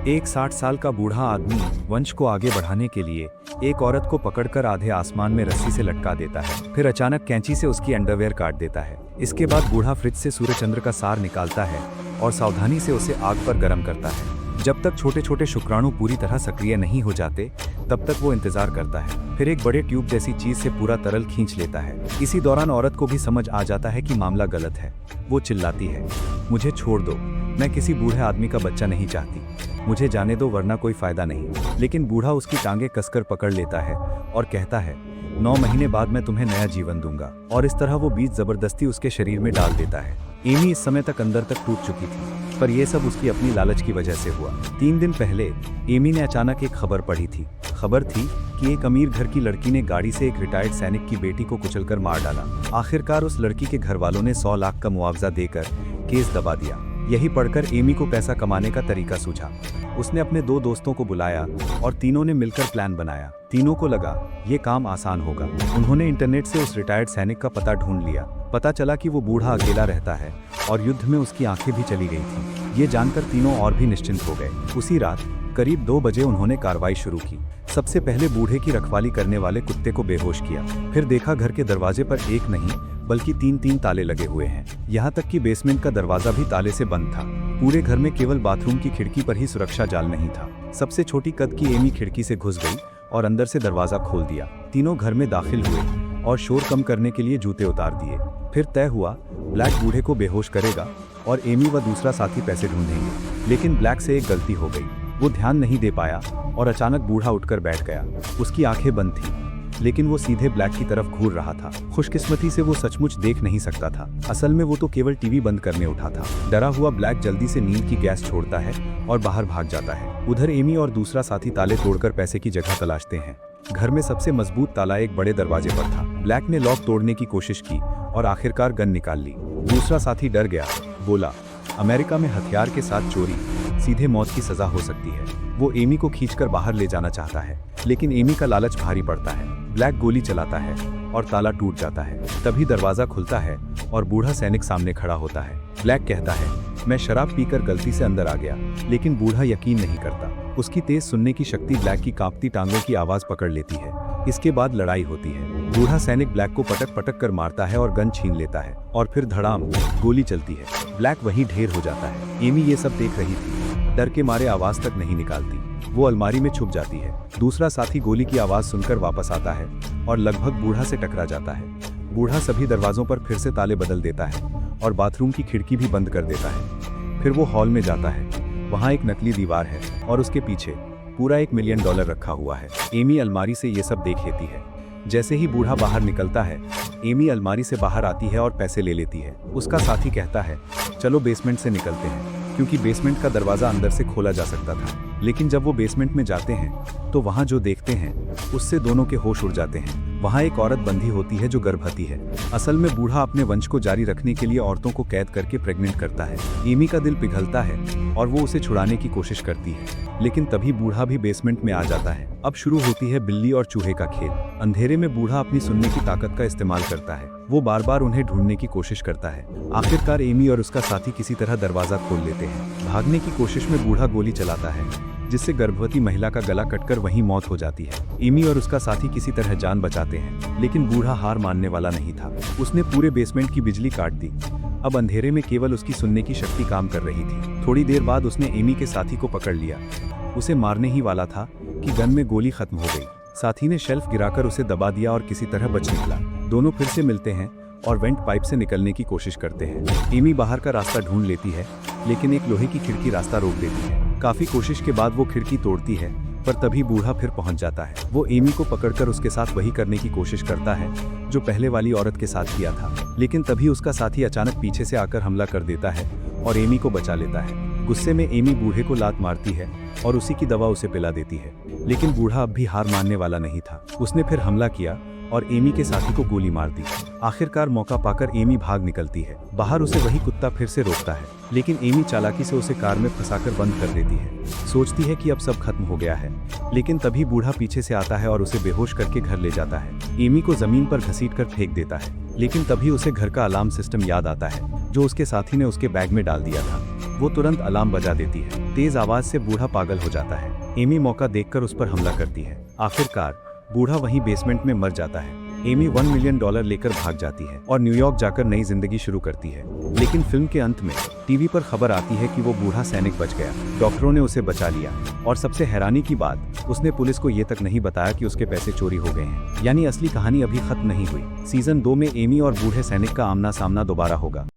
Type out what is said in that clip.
एक 60 साल का बूढ़ा आदमी वंश को आगे बढ़ाने के लिए एक औरत को पकड़कर आधे आसमान में रस्सी से लटका देता है। फिर अचानक कैंची से उसकी अंडरवेयर काट देता है। इसके बाद बूढ़ा फ्रिज से सूर्य चंद्र का सार निकालता है और सावधानी से उसे आग पर गर्म करता है। जब तक छोटे छोटे शुक्राणु पूरी तरह सक्रिय नहीं हो जाते तब तक वो इंतजार करता है। फिर एक बड़े ट्यूब जैसी चीज से पूरा तरल खींच लेता है। इसी दौरान औरत को भी समझ आ जाता है कि मामला गलत है। वो चिल्लाती है, मुझे छोड़ दो, मैं किसी बूढ़े आदमी का बच्चा नहीं चाहती, मुझे जाने दो वरना कोई फायदा नहीं। लेकिन बूढ़ा उसकी टांगें कसकर पकड़ लेता है और कहता है, 9 महीने बाद मैं तुम्हें नया जीवन दूंगा। और इस तरह वो बीज जबरदस्ती उसके शरीर में डाल देता है। एमी इस समय तक अंदर तक टूट चुकी थी, पर यह सब उसकी अपनी लालच की वजह से हुआ। 3 दिन पहले एमी ने अचानक एक खबर पढ़ी थी। खबर थी कि एक अमीर घर की लड़की ने गाड़ी से एक रिटायर्ड सैनिक की बेटी को कुचलकर मार डाला। आखिरकार उस लड़की के घर वालों ने 100 लाख का मुआवजा देकर केस दबा दिया। यही पढ़कर एमी को पैसा कमाने का तरीका सूझा। उसने अपने 2 दोस्तों को बुलाया और तीनों ने मिलकर प्लान बनाया। तीनों को लगा ये काम आसान होगा। उन्होंने इंटरनेट से उस रिटायर्ड सैनिक का पता ढूंढ लिया। पता चला कि वो बूढ़ा अकेला रहता है और युद्ध में उसकी आंखें भी चली गई थी। ये जानकर तीनों और भी निश्चिंत हो गए। उसी रात करीब 2 बजे उन्होंने कार्रवाई शुरू की। सबसे पहले बूढ़े की रखवाली करने वाले कुत्ते को बेहोश किया। फिर देखा घर के दरवाजे पर एक नहीं बल्कि 3 ताले लगे हुए हैं। यहाँ तक कि बेसमेंट का दरवाजा भी ताले से बंद था। पूरे घर में केवल बाथरूम की खिड़की पर ही सुरक्षा जाल नहीं था। सबसे छोटी कद की एमी खिड़की से घुस गई और अंदर से दरवाजा खोल दिया। तीनों घर में दाखिल हुए और शोर कम करने के लिए जूते उतार दिए। फिर तय हुआ ब्लैक बूढ़े को बेहोश करेगा और एमी व दूसरा साथी पैसे ढूंढेंगे। लेकिन ब्लैक से एक गलती हो गई। वो ध्यान नहीं दे पाया और अचानक बूढ़ा उठकर बैठ गया। उसकी आंखें बंद थीं, लेकिन वो सीधे ब्लैक की तरफ घूर रहा था। खुशकिस्मती से वो सचमुच देख नहीं सकता था। असल में वो तो केवल टीवी बंद करने उठा था। डरा हुआ ब्लैक जल्दी से नींद की गैस छोड़ता है और बाहर भाग जाता है। उधर एमी और दूसरा साथी ताले तोड़कर पैसे की जगह तलाशते हैं। घर में सबसे मजबूत ताला एक बड़े दरवाजे पर था। ब्लैक ने लॉक तोड़ने की कोशिश की और आखिरकार गन निकाल ली। दूसरा साथी डर गया, बोला, अमेरिका में हथियार के साथ चोरी सीधे मौत की सजा हो सकती है। वो एमी को खींचकर बाहर ले जाना चाहता है, लेकिन एमी का लालच भारी पड़ता है। ब्लैक गोली चलाता है और ताला टूट जाता है। तभी दरवाजा खुलता है और बूढ़ा सैनिक सामने खड़ा होता है। ब्लैक कहता है, मैं शराब पीकर गलती से अंदर आ गया। लेकिन बूढ़ा यकीन नहीं करता। उसकी तेज सुनने की शक्ति ब्लैक की कांपती टांगों की आवाज पकड़ लेती है। इसके बाद लड़ाई होती है। बूढ़ा सैनिक ब्लैक को पटक पटक कर मारता है और गन छीन लेता है और फिर धड़ाम गोली चलती है। ब्लैक वहीं ढेर हो जाता है। एमी ये सब देख रही थी। डर के मारे आवाज तक नहीं निकालती। वो अलमारी में छुप जाती है। दूसरा साथी गोली की आवाज सुनकर वापस आता है और लगभग बूढ़ा से टकरा जाता है। बूढ़ा सभी दरवाजों पर फिर से ताले बदल देता है और बाथरूम की खिड़की भी बंद कर देता है। फिर वो हॉल में जाता है। वहाँ एक नकली दीवार है और उसके पीछे पूरा $1 मिलियन रखा हुआ है। एमी अलमारी से ये सब देख लेती है। जैसे ही बूढ़ा बाहर निकलता है, एमी अलमारी से बाहर आती है और पैसे ले लेती है। उसका साथी कहता है, चलो बेसमेंट से निकलते हैं, क्योंकि बेसमेंट का दरवाजा अंदर से खोला जा सकता था। लेकिन जब वो बेसमेंट में जाते हैं तो वहाँ जो देखते हैं उससे दोनों के होश उड़ जाते हैं। वहाँ एक औरत बंधी होती है जो गर्भवती है। असल में बूढ़ा अपने वंश को जारी रखने के लिए औरतों को कैद करके प्रेग्नेंट करता है। एमी का दिल पिघलता है और वो उसे छुड़ाने की कोशिश करती है, लेकिन तभी बूढ़ा भी बेसमेंट में आ जाता है। अब शुरू होती है बिल्ली और चूहे का खेल। अंधेरे में बूढ़ा अपनी सुनने की ताकत का इस्तेमाल करता है। वो बार बार उन्हें ढूंढने की कोशिश करता है। आखिरकार एमी और उसका साथी किसी तरह दरवाजा खोल लेते हैं। भागने की कोशिश में बूढ़ा गोली चलाता है, जिससे गर्भवती महिला का गला कटकर वहीं मौत हो जाती है। एमी और उसका साथी किसी तरह जान बचाते हैं, लेकिन बूढ़ा हार मानने वाला नहीं था। उसने पूरे बेसमेंट की बिजली काट दी। अब अंधेरे में केवल उसकी सुनने की शक्ति काम कर रही थी। थोड़ी देर बाद उसने एमी के साथी को पकड़ लिया। उसे मारने ही वाला था कि गन में गोली खत्म हो गई। साथी ने शेल्फ गिराकर उसे दबा दिया और किसी तरह बच निकला। दोनों फिर से मिलते हैं और वेंट पाइप से निकलने की कोशिश करते हैं। एमी बाहर का रास्ता ढूंढ लेती है, लेकिन एक लोहे की खिड़की रास्ता रोक देती है। काफी कोशिश के बाद वो खिड़की तोड़ती है, पर तभी बूढ़ा फिर पहुंच जाता है। वो एमी को पकड़कर उसके साथ वही करने की कोशिश करता है जो पहले वाली औरत के साथ किया था। लेकिन तभी उसका साथी अचानक पीछे से आकर हमला कर देता है और एमी को बचा लेता है। गुस्से में एमी बूढ़े को लात मारती है और उसी की दवा उसे पिला देती है। लेकिन बूढ़ा अब भी हार मानने वाला नहीं था। उसने फिर हमला किया और एमी के साथी को गोली मार दी। आखिरकार मौका पाकर एमी भाग निकलती है। बाहर उसे वही कुत्ता फिर से रोकता है, लेकिन एमी चालाकी से उसे कार में फंसाकर बंद कर देती है। सोचती है कि अब सब खत्म हो गया है, लेकिन तभी बूढ़ा पीछे से आता है और उसे बेहोश करके घर ले जाता है। एमी को जमीन पर घसीटकर फेंक देता है, लेकिन तभी उसे घर का अलार्म सिस्टम याद आता है जो उसके साथी ने उसके बैग में डाल दिया था। वो तुरंत अलार्म बजा देती है। तेज आवाज से बूढ़ा पागल हो जाता है। एमी मौका देखकर उस पर हमला करती है। आखिरकार बूढ़ा वहीं बेसमेंट में मर जाता है। एमी $1 मिलियन लेकर भाग जाती है और न्यूयॉर्क जाकर नई जिंदगी शुरू करती है। लेकिन फिल्म के अंत में टीवी पर खबर आती है कि वो बूढ़ा सैनिक बच गया। डॉक्टरों ने उसे बचा लिया और सबसे हैरानी की बात, उसने पुलिस को ये तक नहीं बताया कि उसके पैसे चोरी हो गए हैं। यानी असली कहानी अभी खत्म नहीं हुई। सीजन 2 में एमी और बूढ़े सैनिक का आमना सामना दोबारा होगा।